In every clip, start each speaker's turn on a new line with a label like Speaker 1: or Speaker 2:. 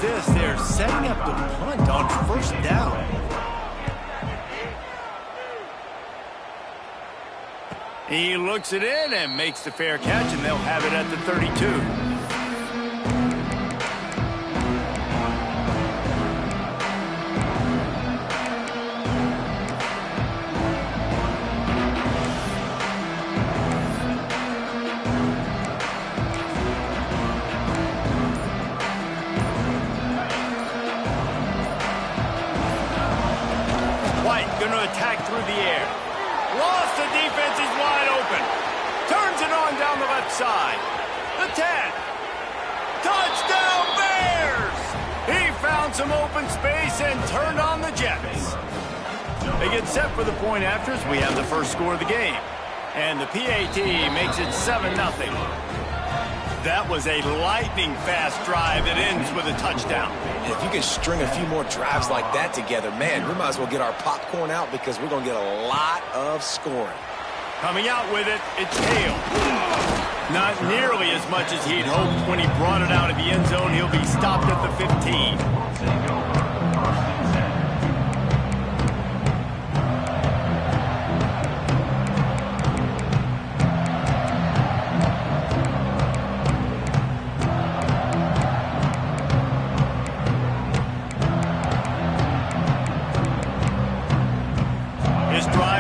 Speaker 1: this, they're setting up the punt on first down. He looks it in and makes the fair catch, and they'll have it at the 32. Going to attack through the air. Lost the defense, he's wide open. Turns it on down the left side. The 10. Touchdown Bears! He found some open space and turned on the Jets. They get set for the point afters. We have the first score of the game. And the PAT makes it 7-0. That was a lightning-fast drive that ends with a touchdown.
Speaker 2: If you can string a few more drives like that together, man, we might as well get our popcorn out because we're going to get a lot of scoring.
Speaker 1: Coming out with it, it's Hale. Not nearly as much as he'd hoped when he brought it out of the end zone. He'll be stopped at the 15.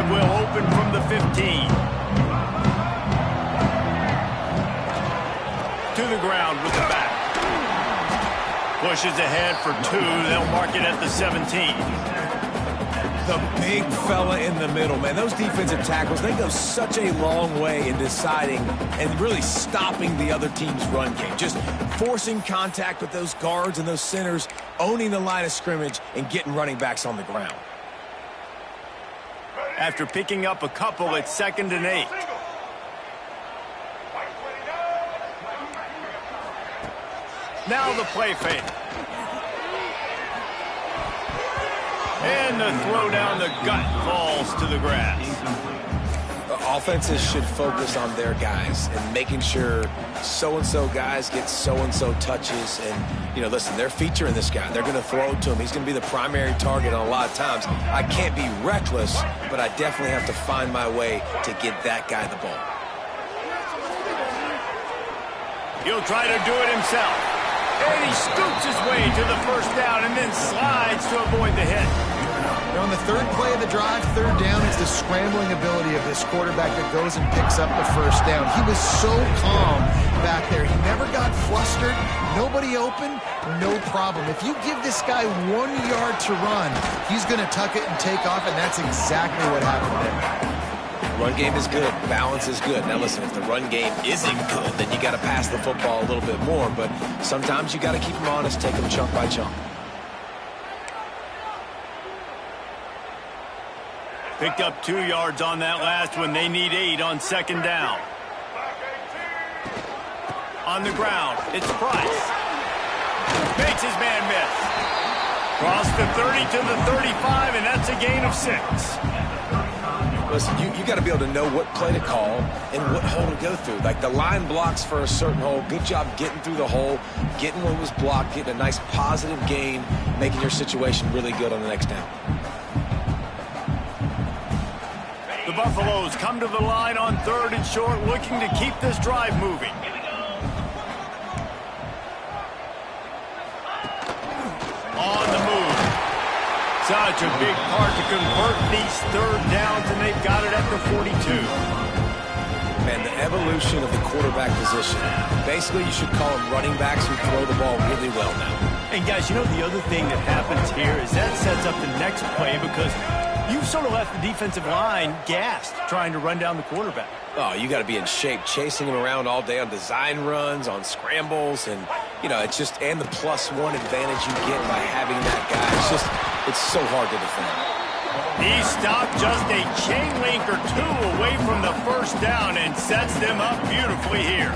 Speaker 1: Will open from the 15. To the ground with the back. Pushes ahead for 2. They'll mark it at the 17.
Speaker 2: The big fella in the middle, man. Those defensive tackles, they go such a long way in deciding and really stopping the other team's run game. Just forcing contact with those guards and those centers, owning the line of scrimmage, and getting running backs on the ground.
Speaker 1: After picking up a couple, it's 2nd and 8. Now the play fake. And the throw down the gut falls to the grass.
Speaker 2: Offenses should focus on their guys and making sure so-and-so guys get so-and-so touches. And, you know, listen, they're featuring this guy. They're going to throw it to him. He's going to be the primary target on a lot of times. I can't be reckless, but I definitely have to find my way to get that guy the ball.
Speaker 1: He'll try to do it himself. And he scoops his way to the first down and then slides to avoid the hit.
Speaker 3: On the third play of the drive, third down, is the scrambling ability of this quarterback that goes and picks up the first down. He was so calm back there. He never got flustered. Nobody open, no problem. If you give this guy 1 yard to run, he's going to tuck it and take off, and that's exactly what happened there.
Speaker 2: Run game is good. Balance is good. Now, listen, if the run game isn't good, then you got to pass the football a little bit more. But sometimes you got to keep them honest, take them chunk by chunk.
Speaker 1: Picked up 2 yards on that last one. They need 8 on 2nd down. On the ground, it's Price. Makes his man miss. Cross the 30 to the 35, and that's a gain of 6.
Speaker 2: Listen, you got to be able to know what play to call and what hole to go through. Like the line blocks for a certain hole. Good job getting through the hole, getting what was blocked, getting a nice positive gain, making your situation really good on the next down.
Speaker 1: The Buffaloes come to the line on 3rd and short, looking to keep this drive moving. On the move. Such a big part to convert these 3rd downs, and they've got it at the 42.
Speaker 2: Man, the evolution of the quarterback position. Basically, you should call them running backs who throw the ball really well now.
Speaker 1: And guys, you know, the other thing that happens here is that sets up the next play because you've sort of left the defensive line gassed trying to run down the quarterback.
Speaker 2: Oh, you got to be in shape, chasing him around all day on design runs, on scrambles, and, you know, it's just, and the +1 advantage you get by having that guy. It's so hard to defend.
Speaker 1: He stopped just a chain link or 2 away from the first down and sets them up beautifully here.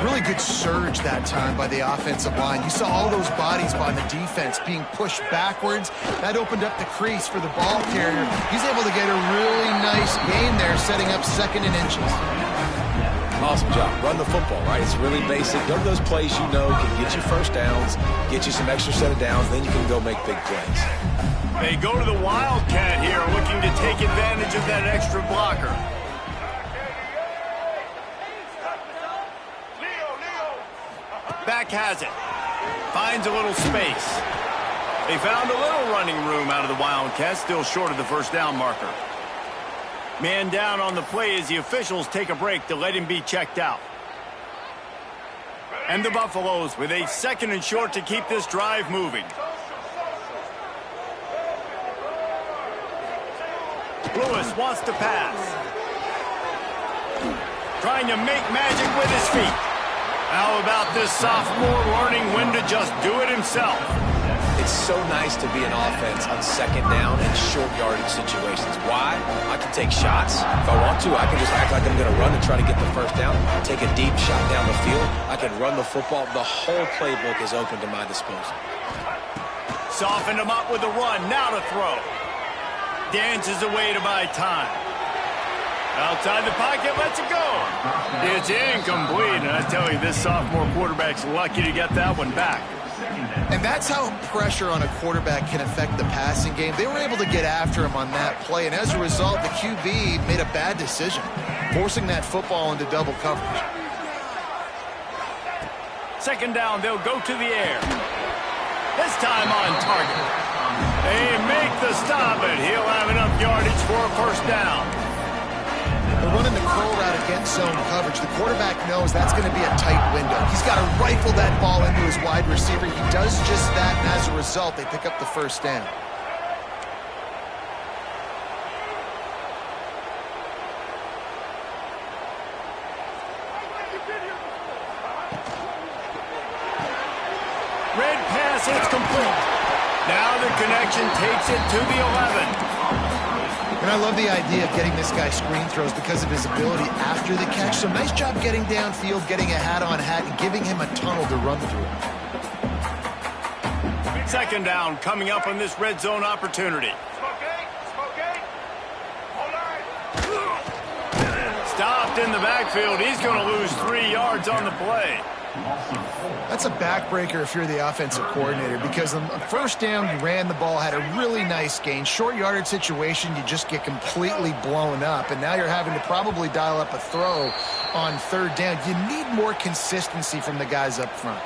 Speaker 3: Really good surge that time by the offensive line. You saw all those bodies by the defense being pushed backwards. That opened up the crease for the ball carrier. He's able to get a really nice gain there, setting up 2nd and inches.
Speaker 2: Awesome job. Run the football, right? It's really basic. Go to those plays you know can get you first downs, get you some extra set of downs, then you can go make big plays.
Speaker 1: They go to the Wildcat here, looking to take advantage of that extra blocker. Back has it. Finds a little space. They found a little running room out of the Wildcats, still short of the first down marker. Man down on the play as the officials take a break to let him be checked out. And the Buffaloes with a 2nd and short to keep this drive moving. Lewis wants to pass. Trying to make magic with his feet. How about this sophomore learning when to just do it himself?
Speaker 2: It's so nice to be an offense on 2nd down and short yardage situations. Why? I can take shots. If I want to, I can just act like I'm going to run and try to get the first down, take a deep shot down the field. I can run the football. The whole playbook is open to my disposal.
Speaker 1: Softened him up with a run. Now to throw. Dances away to buy time. Outside the pocket, lets it go. It's incomplete, and I tell you, this sophomore quarterback's lucky to get that one back.
Speaker 3: And that's how pressure on a quarterback can affect the passing game. They were able to get after him on that play, and as a result, the QB made a bad decision, forcing that football into double coverage.
Speaker 1: 2nd down, they'll go to the air. This time on target. They make the stop, and he'll have enough yardage for a first down.
Speaker 3: They're running the curl route against zone coverage. The quarterback knows that's going to be a tight window. He's got to rifle that ball into his wide receiver. He does just that, and as a result, they pick up the first down.
Speaker 1: Red pass, it's complete. Now the connection takes it to the 11.
Speaker 3: And I love the idea of getting this guy screen throws because of his ability after the catch. So nice job getting downfield, getting a hat-on-hat, and giving him a tunnel to run through.
Speaker 1: 2nd down coming up on this red zone opportunity. Stopped in the backfield. He's going to lose 3 yards on the play.
Speaker 3: That's a backbreaker if you're the offensive coordinator, because on first down, you ran the ball, had a really nice gain. Short yardage situation, you just get completely blown up, and now you're having to probably dial up a throw on 3rd down. You need more consistency from the guys up front.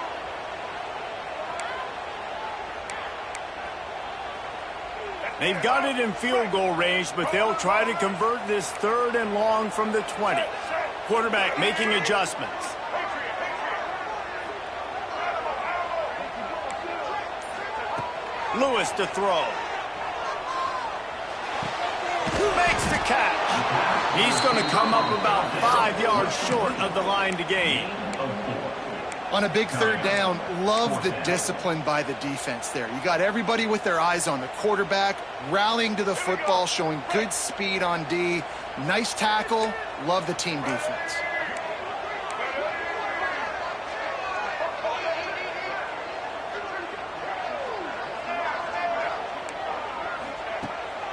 Speaker 1: They've got it in field goal range, but they'll try to convert this 3rd and long from the 20. Quarterback making adjustments. Lewis to throw. Makes the catch. He's going to come up about 5 yards short of the line to gain.
Speaker 3: On a big 3rd down, love the discipline by the defense there. You got everybody with their eyes on the quarterback, rallying to the football, showing good speed on D. Nice tackle. Love the team defense.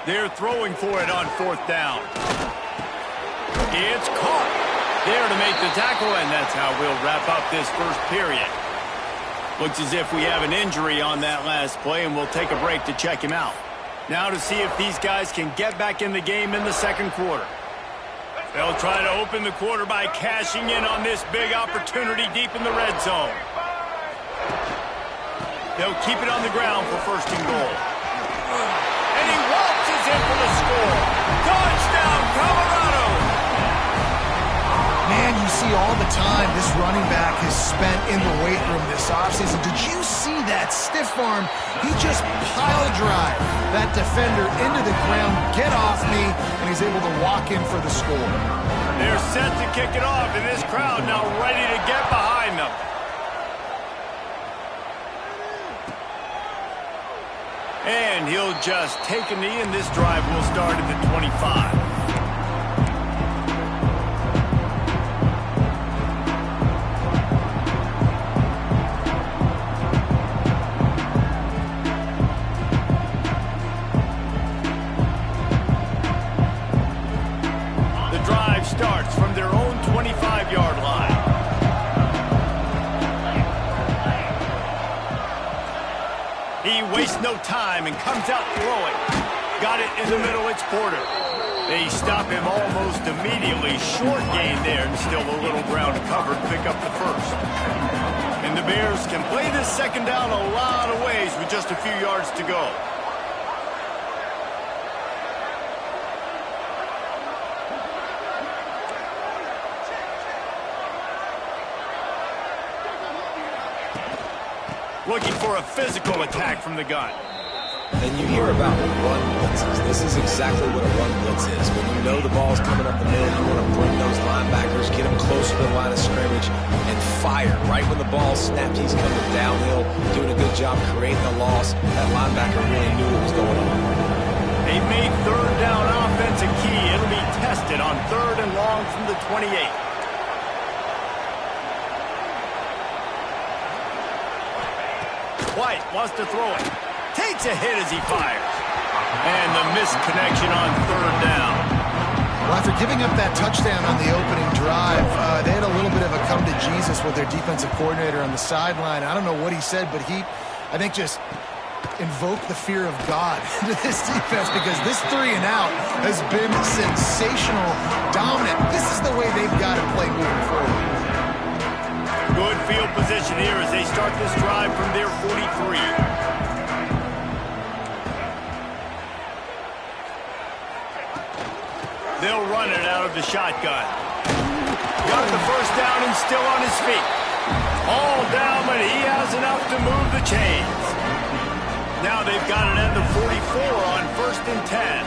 Speaker 1: They're throwing for it on 4th down. It's caught. There to make the tackle, and that's how we'll wrap up this first period. Looks as if we have an injury on that last play, and we'll take a break to check him out. Now to see if these guys can get back in the game in the 2nd quarter. They'll try to open the quarter by cashing in on this big opportunity deep in the red zone. They'll keep it on the ground for 1st and goal. And he waltzes in for the score. Touchdown, Colorado!
Speaker 3: Man, you see all the time this running back has spent in the weight room this offseason. Did you see that stiff arm? He just pile drive that defender into the ground, get off me, and he's able to walk in for the score.
Speaker 1: They're set to kick it off, and this crowd now ready to get behind them. And he'll just take a knee, and this drive will start at the 25. The drive starts from their own 25-yard line. He wastes no time and comes out throwing. Got it in the middle, it's Porter. They stop him almost immediately. Short gain there and still a little ground covered. Pick up the first. And the Bears can play this second down a lot of ways with just a few yards to go. Looking for a physical attack from the gun.
Speaker 2: And you hear about run blitzes. This is exactly what a run blitz is. When you know the ball's coming up the middle, you want to bring those linebackers, get them closer to the line of scrimmage, and fire. Right when the ball snapped, he's coming downhill, doing a good job creating a loss. That linebacker really knew what was going on.
Speaker 1: They made third down offense a key. It'll be tested on 3rd and long from the 28. White wants to throw it. Takes a hit as he fires. And the missed connection on 3rd down.
Speaker 3: Well, after giving up that touchdown on the opening drive, they had a little bit of a come to Jesus with their defensive coordinator on the sideline. I don't know what he said, but he, I think, just invoked the fear of God into this defense, because this 3 and out has been sensational, dominant. This is the way they've got to play moving forward.
Speaker 1: Good field position here as they start this drive from their 43. They'll run it out of the shotgun. Got the first down and still on his feet. All down, but he has enough to move the chains. Now they've got it at the 44 on 1st and 10.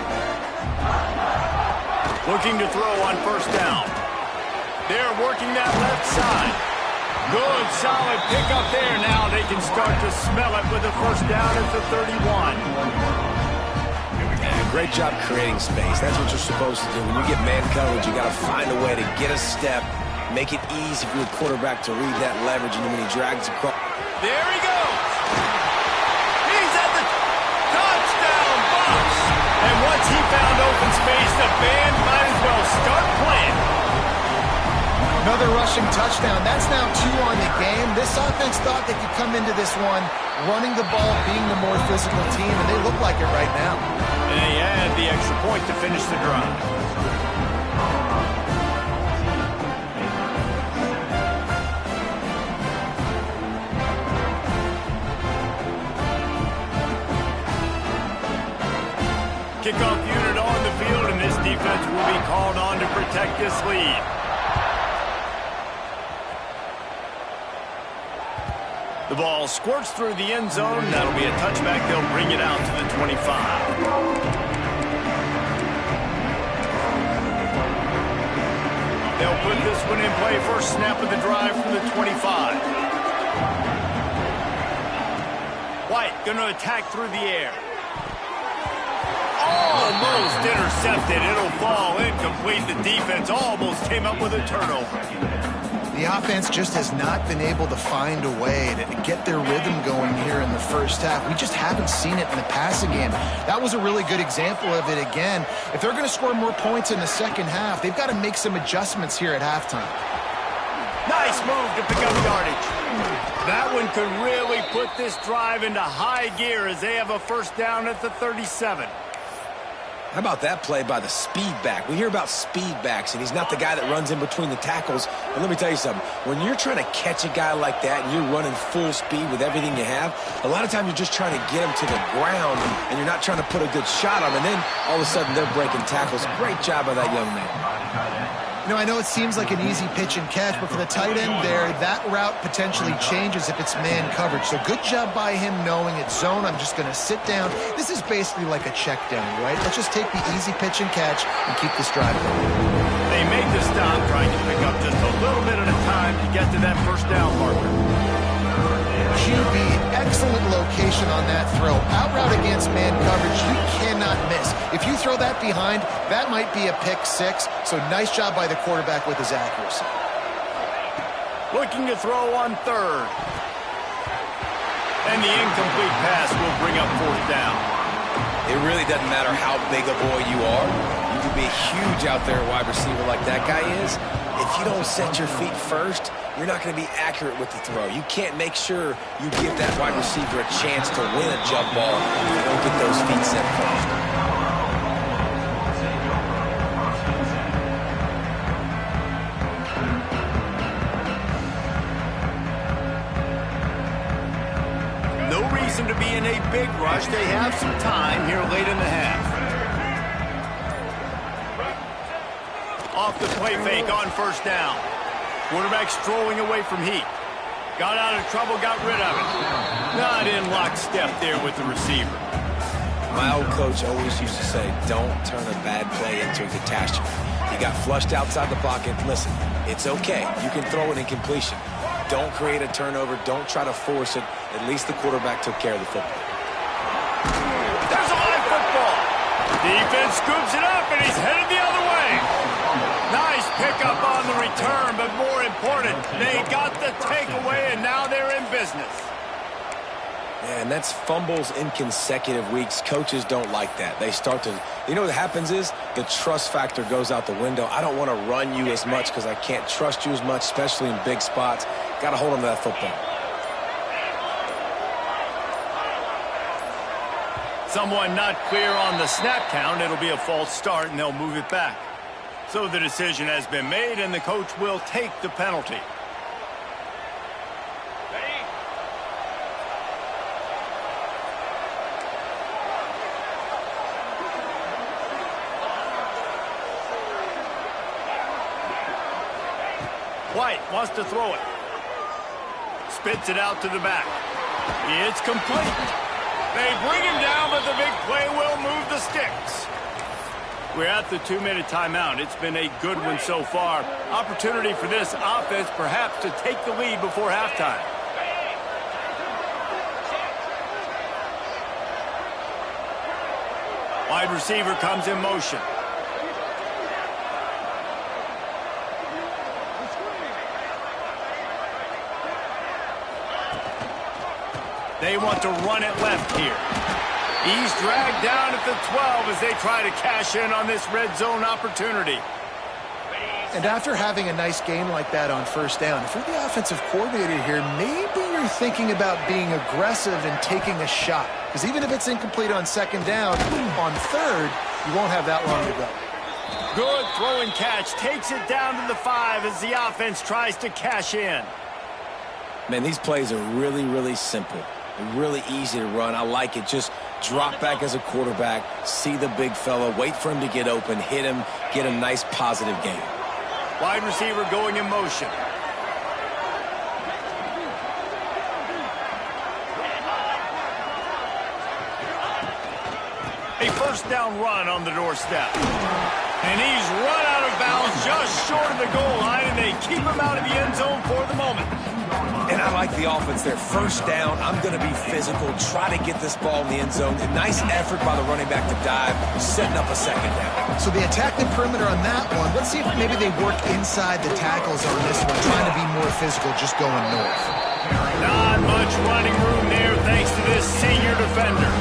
Speaker 1: Looking to throw on 1st down. They're working that left side. Good, solid pickup there. Now they can start to smell it with a 1st down at the 31.
Speaker 2: Great job creating space. That's what you're supposed to do. When you get man coverage, you got to find a way to get a step, make it easy for your quarterback to read that leverage, and then when he drags across.
Speaker 1: There he goes. He's at the touchdown box. And once he found open space, the band might as well start playing.
Speaker 3: Another rushing touchdown. That's now 2 on the game. This offense thought they could come into this one running the ball, being the more physical team, and they look like it right now.
Speaker 1: And they add the extra point to finish the drive. Kickoff unit on the field, and this defense will be called on to protect this lead. The ball squirts through the end zone. That'll be a touchback. They'll bring it out to the 25. They'll put this one in play. First snap of the drive from the 25. White going to attack through the air. Almost intercepted. It'll fall incomplete. The defense almost came up with a turnover.
Speaker 3: The offense just has not been able to find a way to get their rhythm going here in the first half. We just haven't seen it in the passing game. That was a really good example of it again. If they're going to score more points in the second half, they've got to make some adjustments here at halftime.
Speaker 1: Nice move to pick up yardage. That one could really put this drive into high gear as they have a first down at the 37.
Speaker 2: How about that play by the speed back? We hear about speed backs, and he's not the guy that runs in between the tackles. And let me tell you something. When you're trying to catch a guy like that and you're running full speed with everything you have, a lot of times you're just trying to get him to the ground, and you're not trying to put a good shot on him. And then all of a sudden they're breaking tackles. Great job by that young man.
Speaker 3: You know, I know it seems like an easy pitch and catch, but for the tight end there, that route potentially changes if it's man coverage. So good job by him knowing it's zone. I'm just going to sit down. This is basically like a check down, right? Let's just take the easy pitch and catch and keep this drive going.
Speaker 1: They make the stop, trying to pick up just a little bit at a time to get to that first down marker.
Speaker 3: QB, excellent location on that throw. Out route against man coverage, you cannot miss. If you throw that behind, that might be a pick 6. So nice job by the quarterback with his accuracy.
Speaker 1: Looking to throw on 3rd. And the incomplete pass will bring up 4th down.
Speaker 2: It really doesn't matter how big a boy you are. You can be huge out there, wide receiver like that guy is. If if you don't set your feet first, you're not going to be accurate with the throw. You can't make sure you give that wide receiver a chance to win a jump ball if you don't get those feet set first.
Speaker 1: No reason to be in a big rush. They have some time here late in the half. Off the play fake on first down. Quarterback strolling away from heat. Got out of trouble, got rid of it. Not in lockstep there with the receiver.
Speaker 2: My old coach always used to say, don't turn a bad play into a catastrophe. He got flushed outside the pocket. Listen, it's okay. You can throw it in completion. Don't create a turnover. Don't try to force it. At least the quarterback took care of the football.
Speaker 1: There's a live football. Defense scoops it up, and he's headed the other way. Nice pickup on the return, but more important, they got the takeaway, and now they're in business.
Speaker 2: Yeah, and that's fumbles in consecutive weeks. Coaches don't like that. They start to, you know what happens is the trust factor goes out the window. I don't want to run you as much because I can't trust you as much, especially in big spots. Got to hold on to that football.
Speaker 1: Someone not clear on the snap count. It'll be a false start, and they'll move it back. So the decision has been made, and the coach will take the penalty. White wants to throw it. Spits it out to the back. It's complete. They bring him down, but the big play will move the sticks. We're at the 2-minute timeout. It's been a good one so far. Opportunity for this offense perhaps to take the lead before halftime. Wide receiver comes in motion. They want to run it left here. He's dragged down at the 12 as they try to cash in on this red zone opportunity.
Speaker 3: And after having a nice game like that on first down, if you're the offensive coordinator here, maybe you're thinking about being aggressive and taking a shot. Because even if it's incomplete on second down, on third, you won't have that long to go.
Speaker 1: Good throw and catch. Takes it down to the 5 as the offense tries to cash in.
Speaker 2: Man, these plays are really, really simple. Really easy to run. I like it. Just drop back as a quarterback, see the big fella, wait for him to get open, hit him, get a nice positive game.
Speaker 1: Wide receiver going in motion. A first down run on the doorstep. And he's run out of bounds just short of the goal line, and they keep him out of the end zone for the moment.
Speaker 2: And I like the offense there. First down, I'm going to be physical, try to get this ball in the end zone. A nice effort by the running back to dive, setting up a second down.
Speaker 3: So they attack the perimeter on that one. Let's see if maybe they work inside the tackles on this one, trying to be more physical, just going north.
Speaker 1: Not much running room there thanks to this senior defender.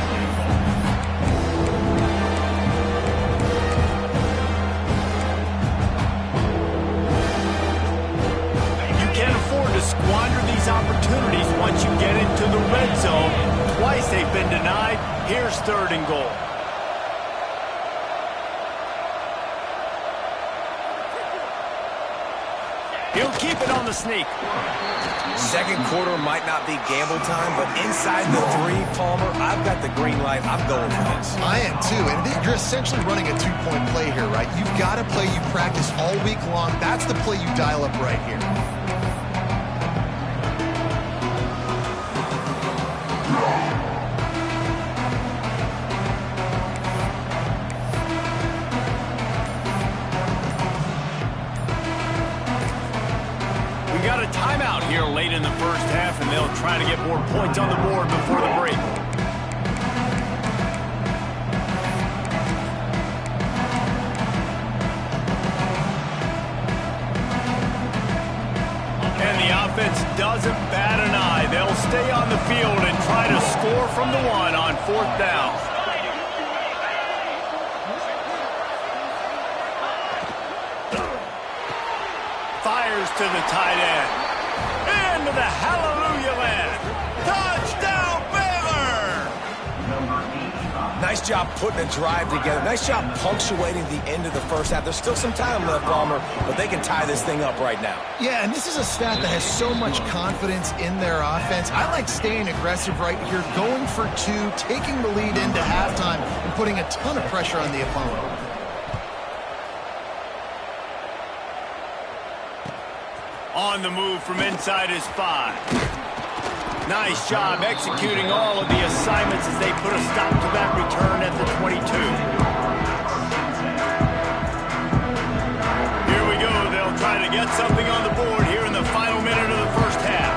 Speaker 1: To squander these opportunities once you get into the red zone. Twice they've been denied. Here's 3rd and goal. He'll keep it on the sneak.
Speaker 2: Second quarter might not be gamble time, but inside the 3, Palmer, I've got the green light. I'm going for this.
Speaker 3: I am too, and you're essentially running a 2-point play here, right? You've got a play you practice all week long. That's the play you dial up right here.
Speaker 1: Got a timeout here late in the first half, and they'll try to get more points on the board before the break. And the offense doesn't bat an eye. They'll stay on the field and try to score from the 1 on 4th down. to the tight end. Into the hallelujah land. Touchdown, Baylor!
Speaker 2: Nice job putting a drive together. Nice job punctuating the end of the first half. There's still some time left, Palmer, but they can tie this thing up right now.
Speaker 3: Yeah, and this is a stat that has so much confidence in their offense. I like staying aggressive right here, going for two, taking the lead into halftime, and putting a ton of pressure on the opponent.
Speaker 1: On the move from inside his 5. Nice job executing all of the assignments as they put a stop to that return at the 22. Here we go. They'll try to get something on the board here in the final minute of the first half.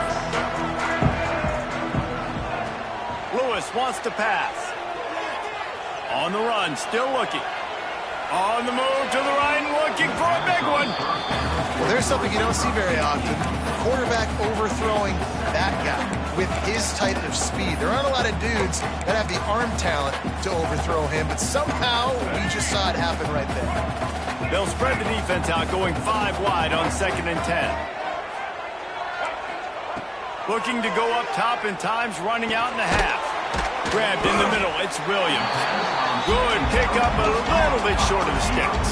Speaker 1: Lewis wants to pass. On the run, still looking. On the move to the right, looking for a big one.
Speaker 3: Well, there's something you don't see very often. The quarterback overthrowing that guy with his type of speed. There aren't a lot of dudes that have the arm talent to overthrow him, but somehow we just saw it happen right there.
Speaker 1: They'll spread the defense out, going 5 wide on 2nd and 10. Looking to go up top in times, running out in the half. Grabbed in the middle, it's Williams. Good pickup, but a little bit short of the sticks.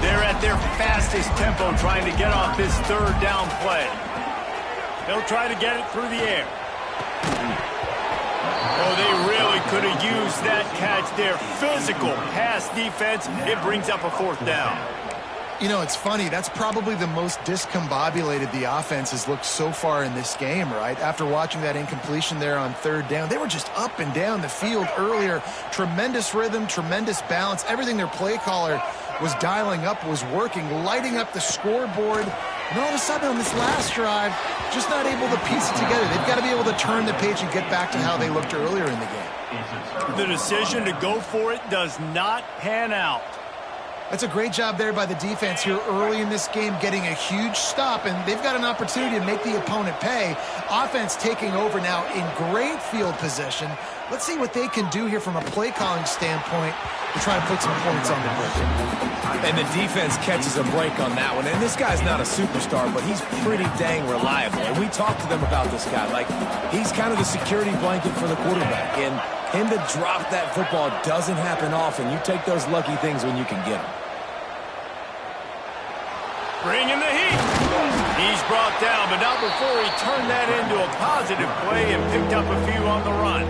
Speaker 1: They're at their fastest tempo trying to get off this 3rd down play. They'll try to get it through the air. Oh, they really could have used that catch there. Physical pass defense. It brings up a 4th down.
Speaker 3: You know, it's funny. That's probably the most discombobulated the offense has looked so far in this game, right? After watching that incompletion there on 3rd down, they were just up and down the field earlier. Tremendous rhythm, tremendous balance. Everything their play caller was dialing up was working, lighting up the scoreboard. And all of a sudden on this last drive, just not able to piece it together. They've got to be able to turn the page and get back to how they looked earlier in the game.
Speaker 1: The decision to go for it does not pan out.
Speaker 3: That's a great job there by the defense here early in this game, getting a huge stop, and they've got an opportunity to make the opponent pay. Offense taking over now in great field position. Let's see what they can do here from a play calling standpoint to try to put some points on the board.
Speaker 2: And the defense catches a break on that one. And this guy's not a superstar, but he's pretty dang reliable. And we talked to them about this guy. Like, he's kind of the security blanket for the quarterback. And him to drop that football doesn't happen often. You take those lucky things when you can get them.
Speaker 1: Bringing the heat. He's brought down, but not before he turned that into a positive play and picked up a few on the run.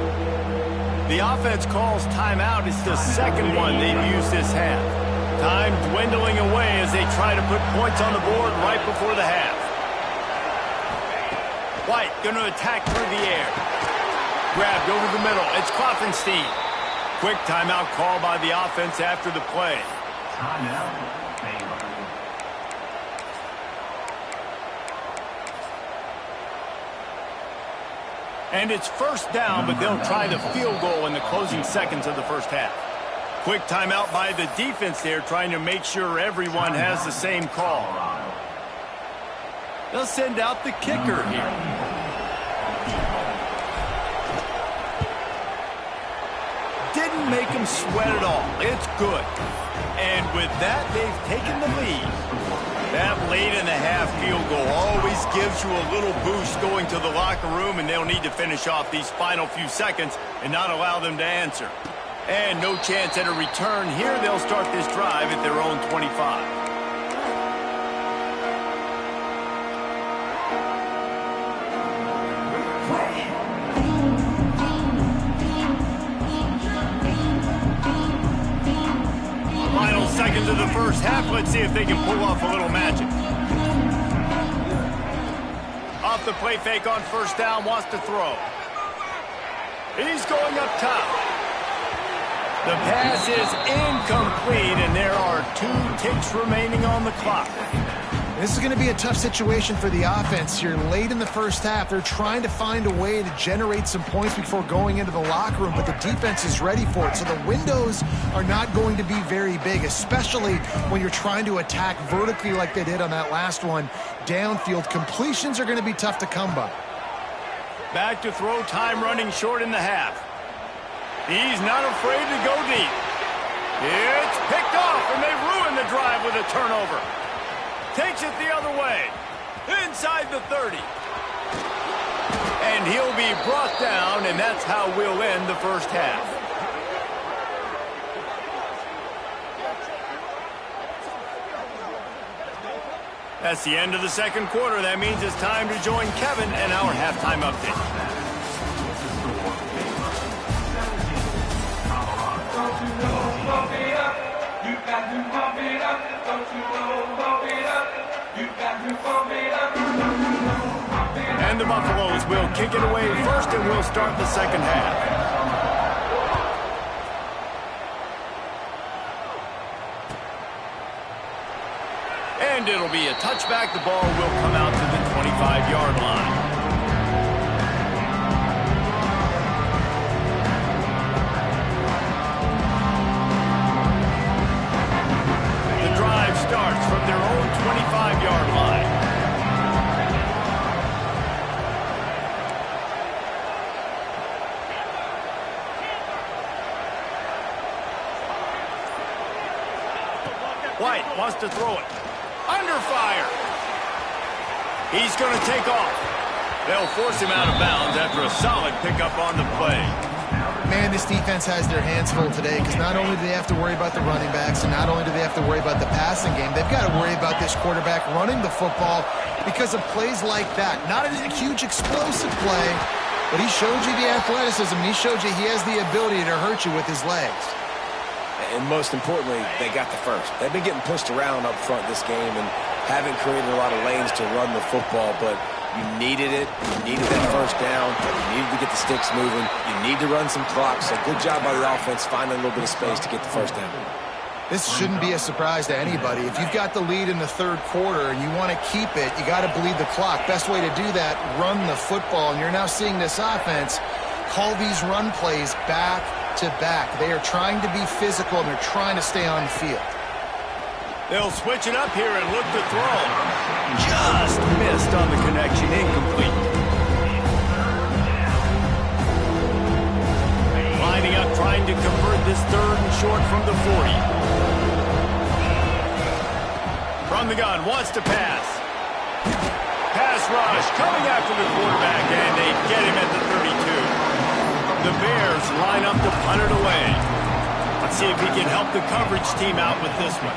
Speaker 1: The offense calls timeout. It's the 2nd one they've used this half. Time dwindling away as they try to put points on the board right before the half. White going to attack through the air. Grabbed over the middle. It's Klopfenstein. Quick timeout call by the offense after the play. Timeout. And it's 1st down, but they'll try the field goal in the closing seconds of the first half. Quick timeout by the defense there, trying to make sure everyone has the same call. They'll send out the kicker here. Didn't make him sweat at all. It's good. And with that, they've taken the lead. That late in the half field goal always gives you a little boost going to the locker room, and they'll need to finish off these final few seconds and not allow them to answer. And no chance at a return here. They'll start this drive at their own 25. Final seconds of the first half. Let's see if they can pull off a little magic. Off the play fake on 1st down, wants to throw. He's going up top. The pass is incomplete, and there are 2 ticks remaining on the clock.
Speaker 3: This is going to be a tough situation for the offense here. Late in the first half, they're trying to find a way to generate some points before going into the locker room, but the defense is ready for it. So the windows are not going to be very big, especially when you're trying to attack vertically like they did on that last one. Downfield completions are going to be tough to come by.
Speaker 1: Back to throw, time running short in the half. He's not afraid to go deep. It's picked off, and they ruin the drive with a turnover. Takes it the other way. Inside the 30. And he'll be brought down, and that's how we'll end the first half. That's the end of the second quarter. That means it's time to join Kevin and our halftime update. And the Buffaloes will kick it away first, and we'll start the second half. And it'll be a touchback. The ball will come out to the 25-yard line. The drive starts from their own 25-yard line. White wants to throw it. Under fire. He's going to take off. They'll force him out of bounds after a solid pickup on the play.
Speaker 3: Man, this defense has their hands full today because not only do they have to worry about the running backs and not only do they have to worry about the passing game, they've got to worry about this quarterback running the football because of plays like that. Not a huge explosive play, but he showed you the athleticism. He showed you he has the ability to hurt you with his legs.
Speaker 2: And most importantly, they got the first. They've been getting pushed around up front this game and haven't created a lot of lanes to run the football, but you needed it. You needed that first down. You needed to get the sticks moving. You need to run some clock. So good job by the offense finding a little bit of space to get the first down.
Speaker 3: This shouldn't be a surprise to anybody. If you've got the lead in the third quarter and you want to keep it, you got to bleed the clock. Best way to do that, run the football. And you're now seeing this offense call these run plays back to back. They are trying to be physical and they're trying to stay on the field.
Speaker 1: They'll switch it up here and look to throw. Just missed on the connection, incomplete. Lining up, trying to convert this third and short from the 40. From the gun, wants to pass. Pass rush, coming after the quarterback, and they get him at the 32. The Bears line up to punt it away. Let's see if he can help the coverage team out with this one.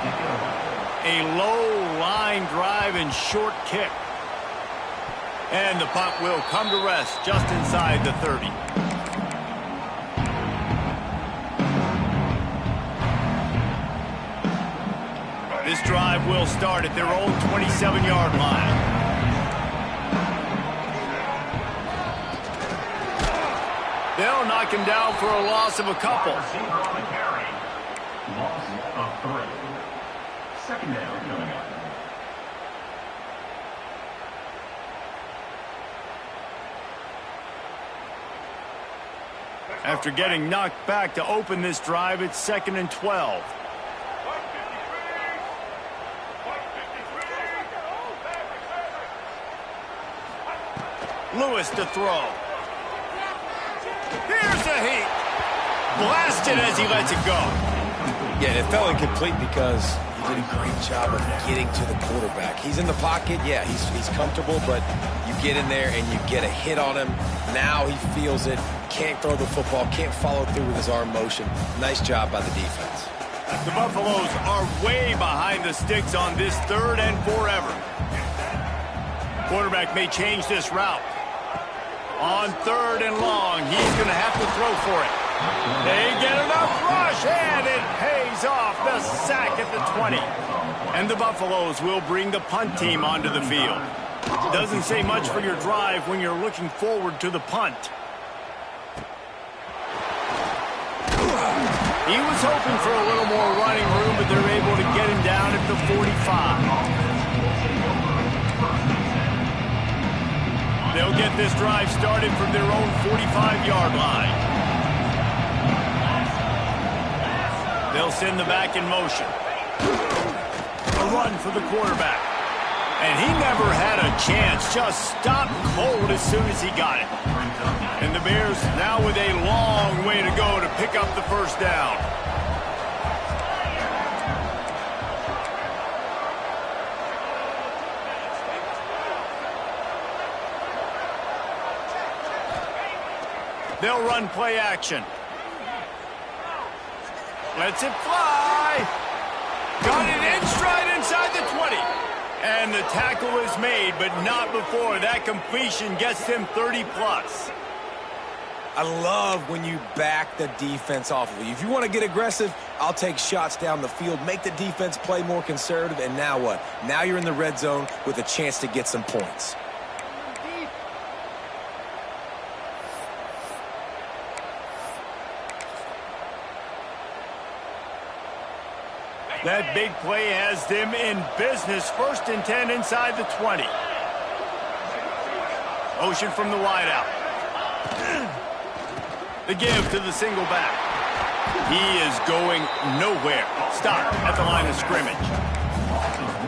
Speaker 1: A low line drive and short kick. And the punt will come to rest just inside the 30. This drive will start at their own 27-yard line. They'll knock him down for a loss of a couple.
Speaker 4: Loss of 3. Second down coming up.
Speaker 1: After getting knocked back to open this drive, it's 2nd and 12. Lewis to throw. Here's a heat. Blasted as he lets it go.
Speaker 2: Yeah, and it fell incomplete because he did a great job of getting to the quarterback. He's in the pocket. Yeah, he's comfortable, but you get in there and you get a hit on him. Now he feels it. Can't throw the football. Can't follow through with his arm motion. Nice job by the defense.
Speaker 1: The Buffaloes are way behind the sticks on this 3rd and forever. Quarterback may change this route. On 3rd and long, he's going to have to throw for it. They get enough rush, and it pays off. The sack at the 20. And the Buffaloes will bring the punt team onto the field. Doesn't say much for your drive when you're looking forward to the punt. He was hoping for a little more running room, but they're able to get him down at the 45. They'll get this drive started from their own 45-yard line. They'll send the back in motion. A run for the quarterback. And he never had a chance. Just stopped cold as soon as he got it. And the Bears now with a long way to go to pick up the first down. They'll run play action. Lets it fly. Got it in stride inside the 20. And the tackle is made, but not before that completion gets them 30+.
Speaker 2: I love when you back the defense off of you. If you want to get aggressive, I'll take shots down the field, make the defense play more conservative, and now what? Now you're in the red zone with a chance to get some points.
Speaker 1: That big play has them in business. 1st and 10 inside the 20. Motion from the wideout. The give to the single back. He is going nowhere. Stop at the line of scrimmage.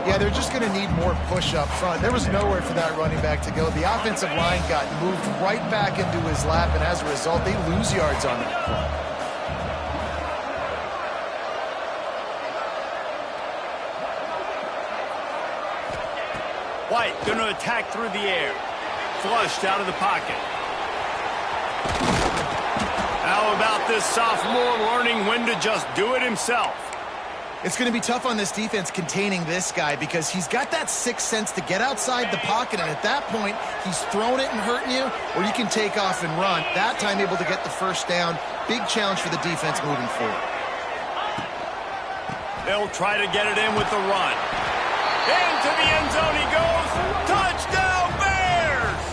Speaker 3: Yeah, they're just going to need more push up front. There was nowhere for that running back to go. The offensive line got moved right back into his lap, and as a result, they lose yards on that play.
Speaker 1: White going to attack through the air. Flushed out of the pocket. How about this sophomore learning when to just do it himself?
Speaker 3: It's going to be tough on this defense containing this guy because he's got that sixth sense to get outside the pocket, and at that point, he's throwing it and hurting you, or you can take off and run. That time able to get the first down. Big challenge for the defense moving forward.
Speaker 1: They'll try to get it in with the run. Into the end zone he goes. Touchdown, Bears!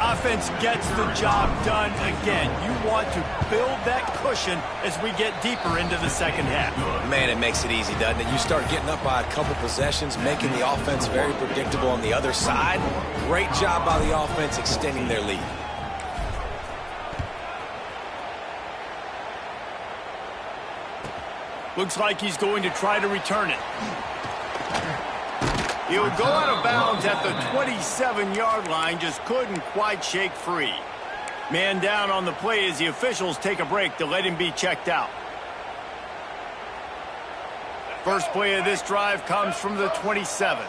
Speaker 1: Offense gets the job done again. You want to build that cushion as we get deeper into the second half.
Speaker 2: Man, it makes it easy, doesn't it? You start getting up by a couple possessions, making the offense very predictable on the other side. Great job by the offense extending their lead.
Speaker 1: Looks like he's going to try to return it. He'll go out of bounds at the 27-yard line, just couldn't quite shake free. Man down on the play as the officials take a break to let him be checked out. First play of this drive comes from the 27.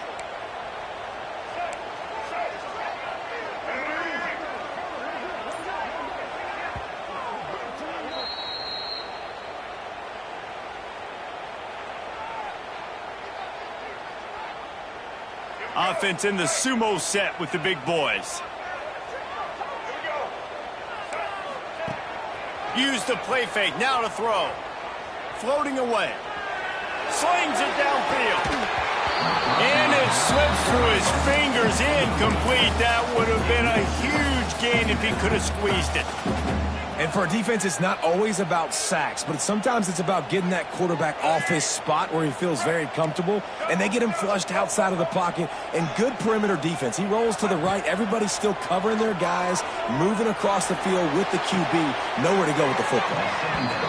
Speaker 1: Offense in the sumo set with the big boys. Use the play fake, now to throw. Floating away. Slings it downfield. And it slips through his fingers, incomplete. That would have been a huge gain if he could have squeezed it.
Speaker 2: And for a defense, it's not always about sacks, but sometimes it's about getting that quarterback off his spot where he feels very comfortable, and they get him flushed outside of the pocket. And good perimeter defense. He rolls to the right. Everybody's still covering their guys, moving across the field with the QB. Nowhere to go with the football.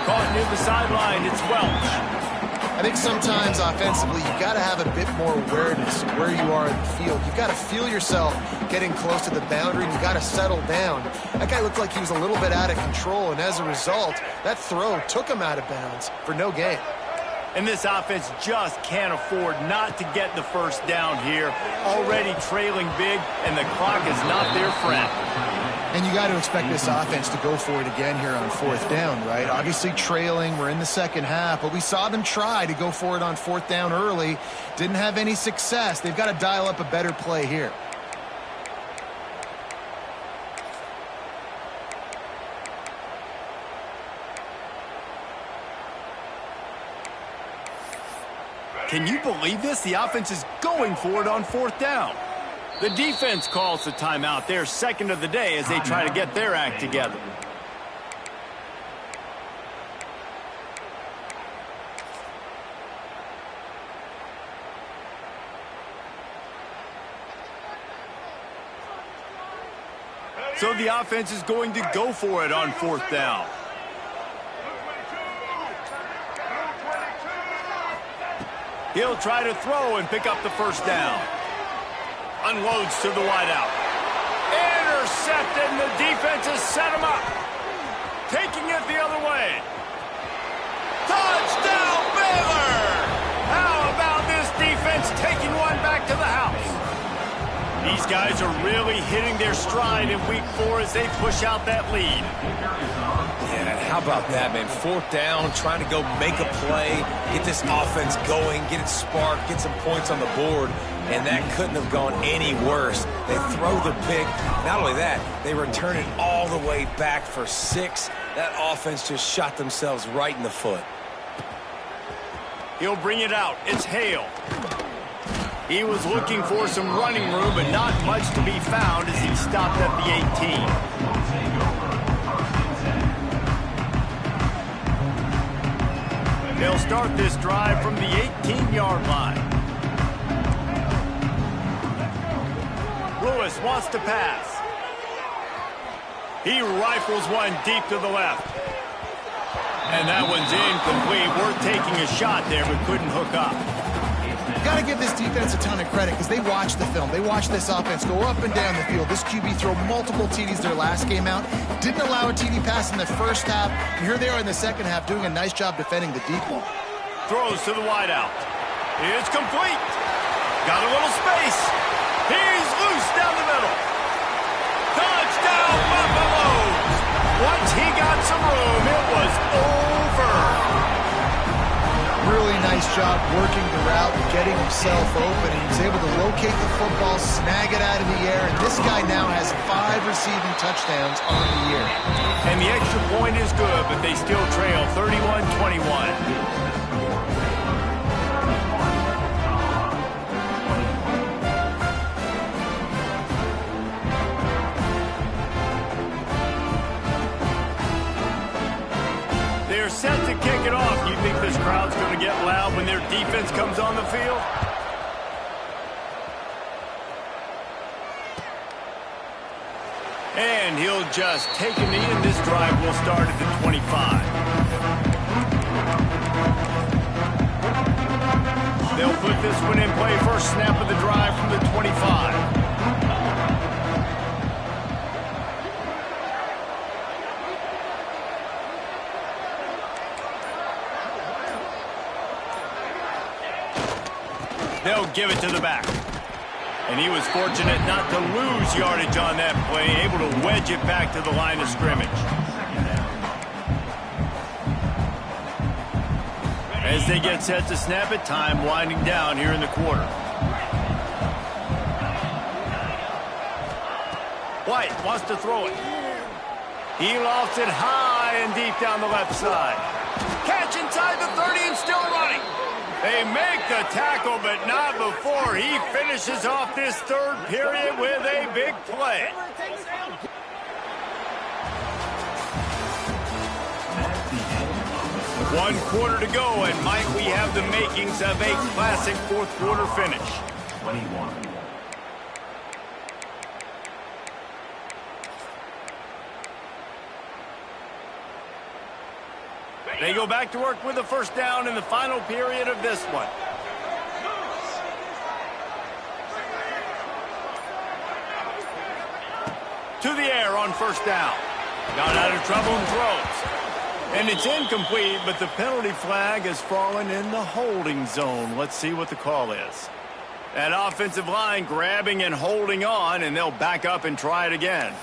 Speaker 1: Caught near the sideline. It's Welch.
Speaker 3: I think sometimes offensively you've got to have a bit more awareness of where you are in the field. You've got to feel yourself getting close to the boundary, and you've got to settle down. That guy looked like he was a little bit out of control, and as a result, that throw took him out of bounds for no gain.
Speaker 1: And this offense just can't afford not to get the first down here. Already trailing big, and the clock is not their friend.
Speaker 3: And you got to expect this offense to go for it again here on fourth down, right? Obviously trailing, we're in the second half, but we saw them try to go for it on fourth down early. Didn't have any success. They've got to dial up a better play here.
Speaker 1: Can you believe this? The offense is going for it on fourth down. The defense calls the timeout, their second of the day, as they try to get their act together. So the offense is going to go for it on fourth down. He'll try to throw and pick up the first down. Unloads to the wideout. Intercepted, and the defense has set him up. Taking it the other way. Touchdown, Baylor! How about this defense taking one back to the house? He These guys are really hitting their stride in week 4 as they push out that lead.
Speaker 2: Yeah, how about that, man? 4th down, trying to go make a play, get this offense going, get it sparked, get some points on the board, and that couldn't have gone any worse. They throw the pick. Not only that, they return it all the way back for 6. That offense just shot themselves right in the foot.
Speaker 1: He'll bring it out. It's Hale. He was looking for some running room, but not much to be found as he stopped at the 18. They'll start this drive from the 18-yard line. Lewis wants to pass. He rifles one deep to the left. And that one's incomplete. Worth taking a shot there, but couldn't hook up.
Speaker 3: Got to give this defense a ton of credit because they watched the film. They watched this offense go up and down the field. This QB throw multiple TDs their last game out. Didn't allow a TD pass in the first half. And here they are in the second half doing a nice job defending the deep ball.
Speaker 1: Throws to the wideout. It's complete. Got a little space. He's loose down the middle. Touchdown, Buffaloes. Once he got some room, it was over.
Speaker 3: Really nice job working the route and getting himself open. He was able to locate the football, snag it out of the air, and this guy now has 5 receiving touchdowns on the year.
Speaker 1: And the extra point is good, but they still trail 31-21. They're set to kick it off. You think this crowd's going to get loud when their defense comes on the field? And he'll just take a knee, and this drive will start at the 25. They'll put this one in play. First snap of the drive from the 25. They'll give it to the back. And he was fortunate not to lose yardage on that play, able to wedge it back to the line of scrimmage. As they get set to snap it, time winding down here in the quarter. White wants to throw it. He lofts it high and deep down the left side. Catch inside the 30 and still running. They make the tackle, but not before he finishes off this third period with a big play. One quarter to go, and might we have the makings of a classic fourth quarter finish.
Speaker 4: 21.
Speaker 1: They go back to work with a first down in the final period of this one. To the air on first down. Got out of trouble and throws. And it's incomplete, but the penalty flag has fallen in the holding zone. Let's see what the call is. That offensive line grabbing and holding on, and they'll back up and try it again.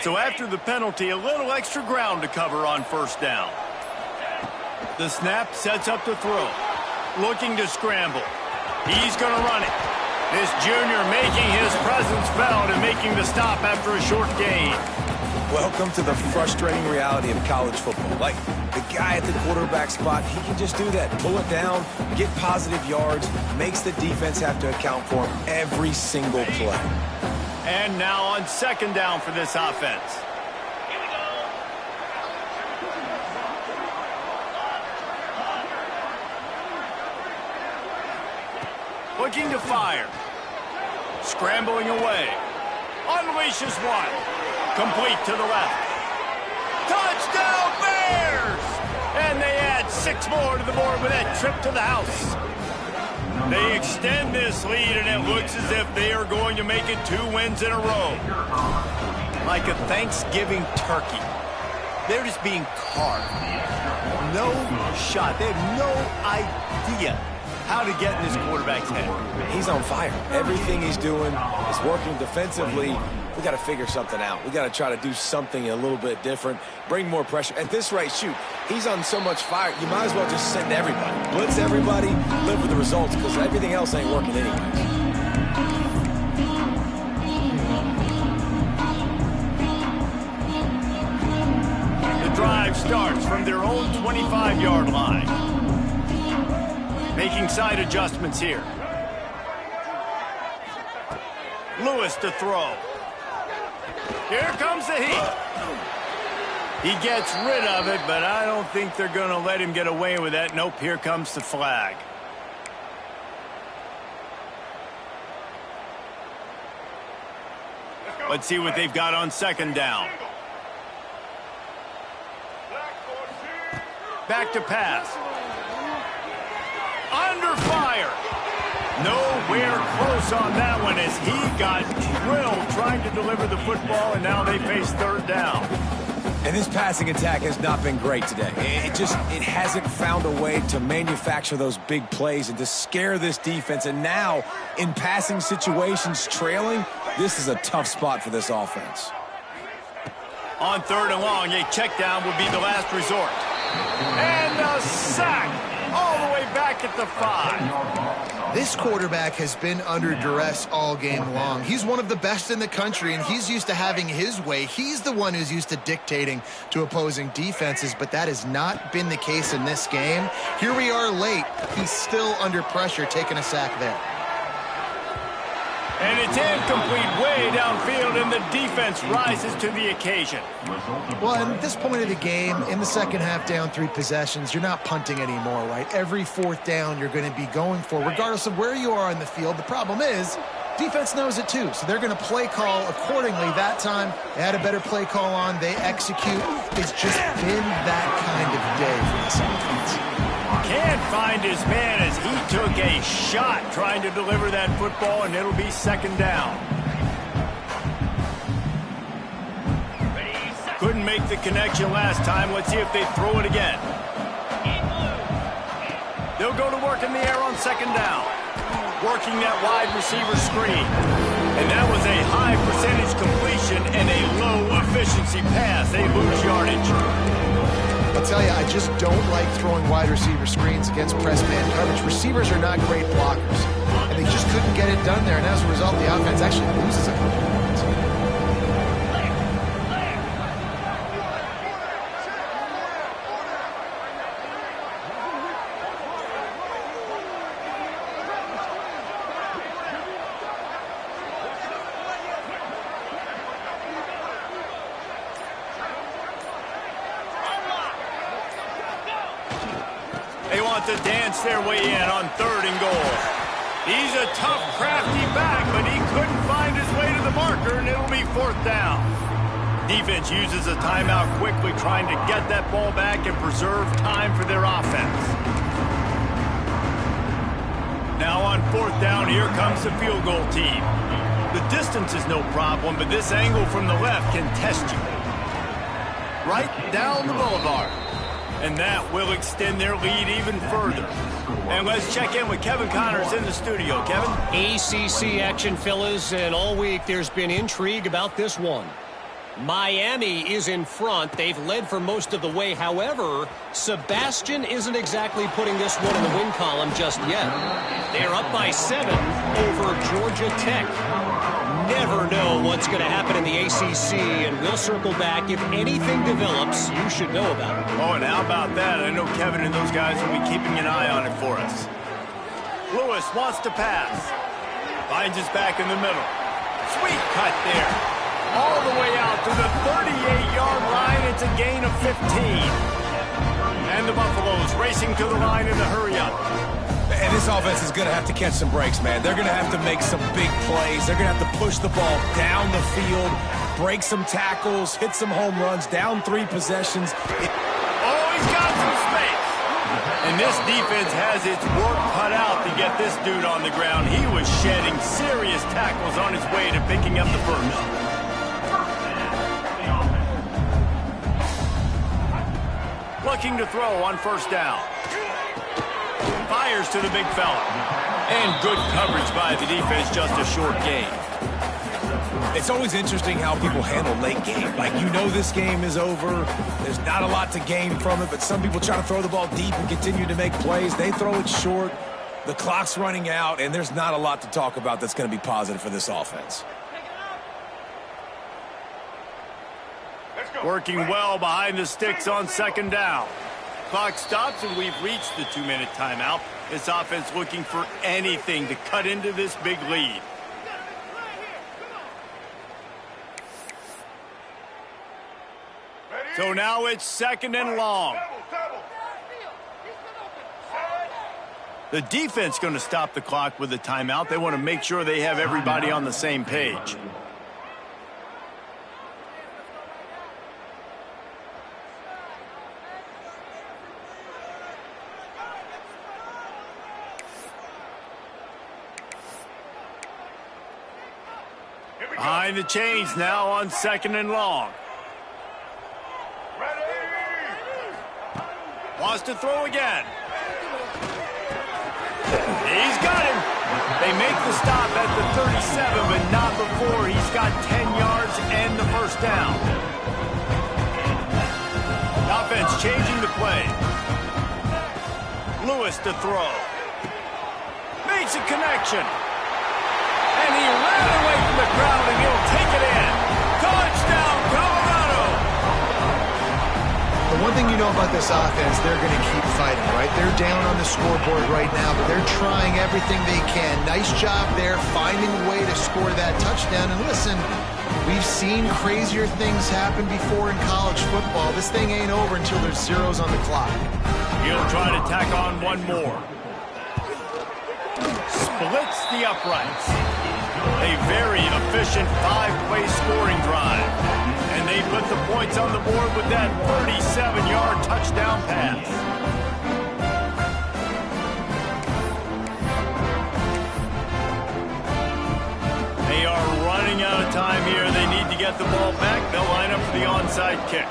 Speaker 1: So after the penalty, a little extra ground to cover on first down. The snap sets up the throw. Looking to scramble. He's going to run it. This junior making his presence felt and making the stop after a short gain.
Speaker 2: Welcome to the frustrating reality of college football. Like, the guy at the quarterback spot, he can just do that. Pull it down, get positive yards, makes the defense have to account for him every single play.
Speaker 1: And now on second down for this offense. Looking to fire. Scrambling away. Unleashes one. Complete to the left. Touchdown Bears! And they add 6 more to the board with that trip to the house. They extend this lead, and it looks as if they are going to make it 2 wins in a row. like a Thanksgiving turkey. They're just being carved. No shot. They have no idea how to get in this quarterback's head.
Speaker 2: He's on fire. Everything he's doing is working defensively. We got to figure something out. We got to try to do something a little bit different, bring more pressure. At this rate, shoot, he's on so much fire, you might as well just send everybody. Blitz everybody, live with the results, because everything else ain't working anyway.
Speaker 1: Drive starts from their own 25-yard line. Making side adjustments here. Lewis to throw. Here comes the heat. He gets rid of it, but I don't think they're going to let him get away with that. Nope, here comes the flag. Let's see what they've got on second down. Back to pass. Under fire. Nowhere close on that one as he got drilled trying to deliver the football, and now they face third down.
Speaker 2: And this passing attack has not been great today. It hasn't found a way to manufacture those big plays and to scare this defense. And now, in passing situations, trailing, this is a tough spot for this offense.
Speaker 1: On third and long, a check down would be the last resort. And a sack all the way back at the 5.
Speaker 3: This quarterback has been under duress all game long. He's one of the best in the country, and he's used to having his way. He's the one who's used to dictating to opposing defenses, but that has not been the case in this game. Here we are late. He's still under pressure, taking a sack there.
Speaker 1: And it's incomplete way downfield, and the defense rises to the occasion.
Speaker 3: Well, at this point of the game, in the second half, down 3 possessions, you're not punting anymore, right? Every fourth down you're going to be going for, regardless of where you are in the field. The problem is, defense knows it too, so they're going to play call accordingly. That time, they had a better play call on. They execute. It's just been that kind of day for this offense.
Speaker 1: Can't find his man as he took a shot trying to deliver that football, and it'll be second down. Couldn't make the connection last time. Let's see if they throw it again. They'll go to work in the air on second down. Working that wide receiver screen. And that was a high percentage completion and a low efficiency pass. They lose yardage.
Speaker 3: I'll tell you, I just don't like throwing wide receiver screens against press man coverage. Receivers are not great blockers, and they just couldn't get it done there. And as a result, the offense actually loses it.
Speaker 1: They want to dance their way in on third and goal. He's a tough, crafty back, but he couldn't find his way to the marker, and it'll be fourth down. Defense uses a timeout quickly, trying to get that ball back and preserve time for their offense. Now on fourth down, here comes the field goal team. The distance is no problem, but this angle from the left can test you. Right down the boulevard. And that will extend their lead even further. And let's check in with Kevin Connors in the studio. Kevin?
Speaker 5: ACC action, fellas, and all week there's been intrigue about this one. Miami is in front. They've led for most of the way. However, Sebastian isn't exactly putting this one in the win column just yet. They're up by 7 over Georgia Tech. Never know what's going to happen in the ACC, and we'll circle back. If anything develops, you should know about it.
Speaker 1: Oh, and how about that? I know Kevin and those guys will be keeping an eye on it for us. Lewis wants to pass. Finds his back in the middle. Sweet cut there. All the way out to the 38-yard line. It's a gain of 15. And the Buffaloes racing to the line in a hurry-up.
Speaker 2: And this offense is going to have to catch some breaks, man. They're going to have to make some big plays. They're going to have to push the ball down the field, break some tackles, hit some home runs, down 3 possessions.
Speaker 1: Oh, he's got some space. And this defense has its work cut out to get this dude on the ground. He was shedding serious tackles on his way to picking up the first. looking to throw on first down. Fires to the big fella. And good coverage by the defense, just a short gain.
Speaker 2: It's always interesting how people handle late game. Like, you know this game is over. There's not a lot to gain from it, but some people try to throw the ball deep and continue to make plays. They throw it short. The clock's running out, and there's not a lot to talk about that's going to be positive for this offense.
Speaker 1: Working well behind the sticks on second down. Clock stops, and we've reached the 2-minute timeout. This offense looking for anything to cut into this big lead. So now it's second and long. The defense going to stop the clock with a timeout. They want to make sure they have everybody on the same page. Behind the chains now on second and long. Wants to throw again. He's got him. They make the stop at the 37, but not before he's got 10 yards and the first down. Offense changing the play. Lewis to throw. Makes a connection. And he ran away from the crowd, and he'll take it in. Touchdown, Colorado!
Speaker 3: The one thing you know about this offense, they're going to keep fighting, right? They're down on the scoreboard right now, but they're trying everything they can. Nice job there, finding a way to score that touchdown. And listen, we've seen crazier things happen before in college football. This thing ain't over until there's zeros on the clock.
Speaker 1: He'll try to tack on one more. Splits the uprights. A very efficient 5-play scoring drive. And they put the points on the board with that 37-yard touchdown pass. They are running out of time here. They need to get the ball back. They'll line up for the onside kick.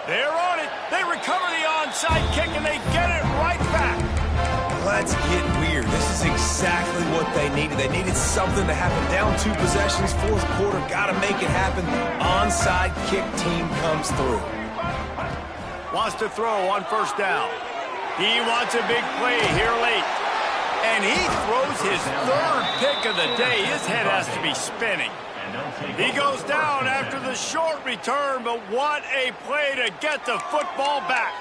Speaker 1: They're on it. They recover the onside kick, and they get it right back.
Speaker 2: Let's get weird. This is exactly what they needed. They needed something to happen. Down 2 possessions, fourth quarter, got to make it happen. Onside kick team comes through.
Speaker 1: Wants to throw on first down. He wants a big play here late. And he throws his third pick of the day. His head has to be spinning. He goes down after the short return, but what a play to get the football back.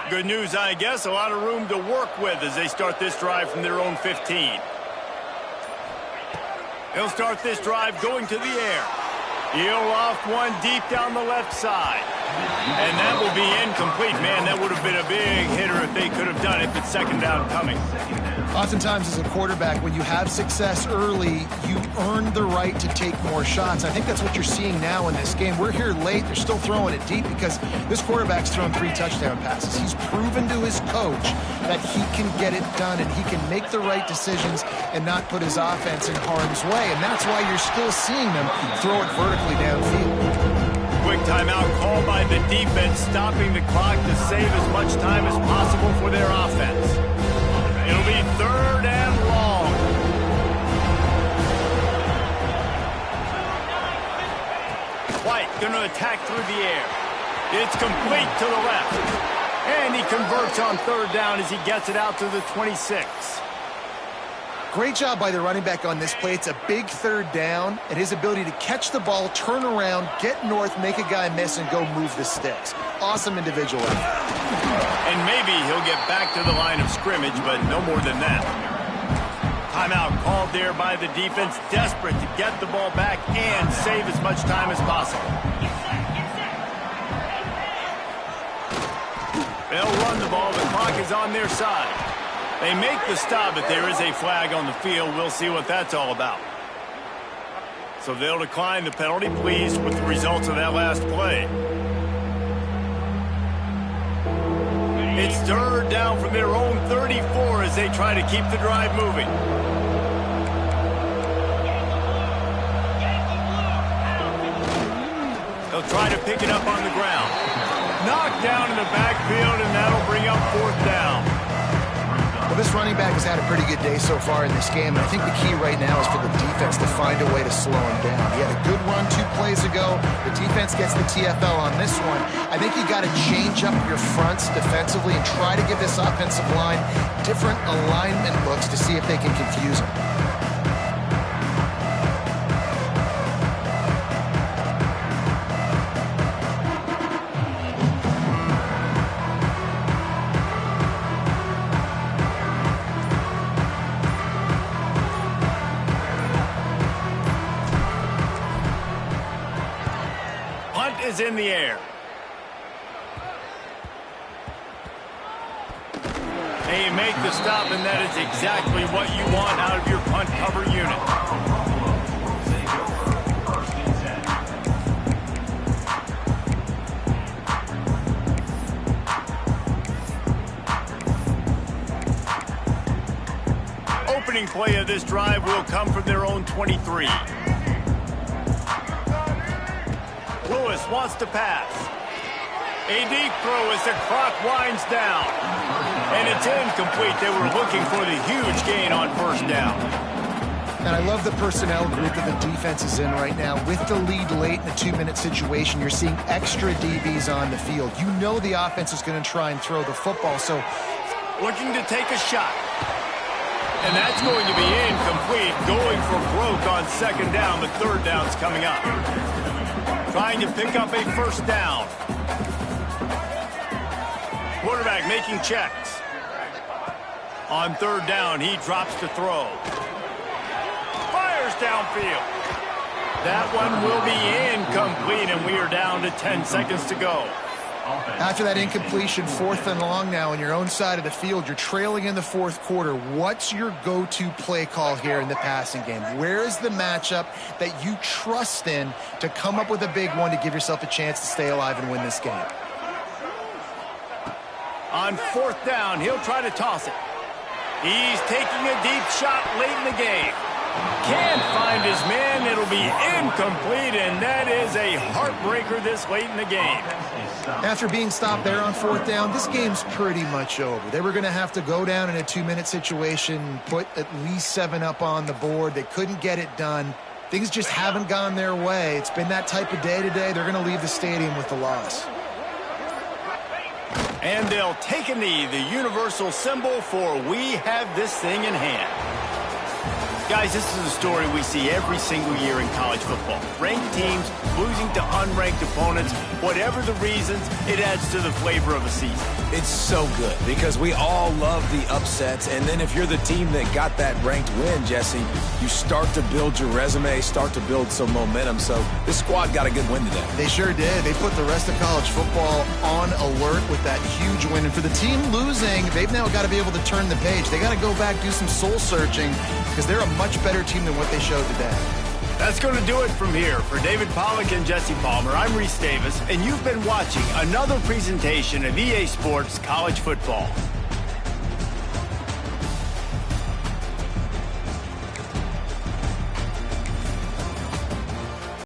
Speaker 1: Good news, I guess, a lot of room to work with as they start this drive from their own 15. He'll start this drive going to the air. He'll loft one deep down the left side. And that will be incomplete. Man, that would have been a big hitter if they could have done it, but second down coming.
Speaker 3: Oftentimes as a quarterback, when you have success early, you earn the right to take more shots. I think that's what you're seeing now in this game. We're here late. They're still throwing it deep because this quarterback's thrown 3 touchdown passes. He's proven to his coach that he can get it done and he can make the right decisions and not put his offense in harm's way. And that's why you're still seeing them throw it vertically downfield.
Speaker 1: Quick timeout called by the defense, stopping the clock to save as much time as possible for their offense. It'll be third and long. White going to attack through the air. It's complete to the left. And he converts on third down as he gets it out to the 26.
Speaker 3: Great job by the running back on this play. It's a big third down, and his ability to catch the ball, turn around, get north, make a guy miss, and go move the sticks. Awesome individual effort.
Speaker 1: And maybe he'll get back to the line of scrimmage, but no more than that. Timeout called there by the defense, desperate to get the ball back and save as much time as possible. They'll run the ball. The clock is on their side. They make the stop, but there is a flag on the field. We'll see what that's all about. So they'll decline the penalty, pleased with the results of that last play. It's third down from their own 34 as they try to keep the drive moving. He'll try to pick it up on the ground. Knocked down in the backfield, and that'll bring up 4th down.
Speaker 3: Well, this running back has had a pretty good day so far in this game, and I think the key right now is for the defense to find a way to slow him down. He had a good run 2 plays ago. The defense gets the TFL on this one. I think you got to change up your fronts defensively and try to give this offensive line different alignment looks to see if they can confuse him.
Speaker 1: Is in the air. They make the stop, and that is exactly what you want out of your punt cover unit. Opening play of this drive will come from their own 23. Lewis wants to pass. A deep throw as the clock winds down. And it's incomplete. They were looking for the huge gain on 1st down.
Speaker 3: And I love the personnel group that the defense is in right now. With the lead late in a 2-minute situation, you're seeing extra DBs on the field. You know the offense is going to try and throw the football, so
Speaker 1: looking to take a shot. And that's going to be incomplete. Going for broke on 2nd down. The 3rd down's coming up. Trying to pick up a 1st down. Quarterback making checks. On 3rd down, he drops to throw. Fires downfield. That one will be incomplete, and we are down to 10 seconds to go.
Speaker 3: After that incompletion, 4th and long now on your own side of the field, you're trailing in the 4th quarter. What's your go-to play call here in the passing game? Where is the matchup that you trust in to come up with a big one to give yourself a chance to stay alive and win this game?
Speaker 1: On 4th down, he'll try to toss it. He's taking a deep shot late in the game. Can't find his man. It'll be incomplete, and that is a heartbreaker this late in the game.
Speaker 3: After being stopped there on 4th down, this game's pretty much over. They were going to have to go down in a 2-minute situation, put at least 7 up on the board. They couldn't get it done. Things just haven't gone their way. It's been that type of day today. They're going to leave the stadium with the loss.
Speaker 1: And they'll take a knee, the universal symbol for we have this thing in hand. Guys, this is a story we see every single year in college football. Ranked teams losing to unranked opponents. Whatever the reasons, it adds to the flavor of a season.
Speaker 2: It's so good because we all love the upsets. And then if you're the team that got that ranked win, Jesse, you start to build your resume, start to build some momentum. So this squad got a good win today.
Speaker 3: They sure did. They put the rest of college football on alert with that huge win. And for the team losing, they've now got to be able to turn the page. They got to go back, do some soul searching, because they're a much better team than what they showed today.
Speaker 1: That's going to do it from here. For David Pollack and Jesse Palmer, I'm Reese Davis, and you've been watching another presentation of EA Sports College Football.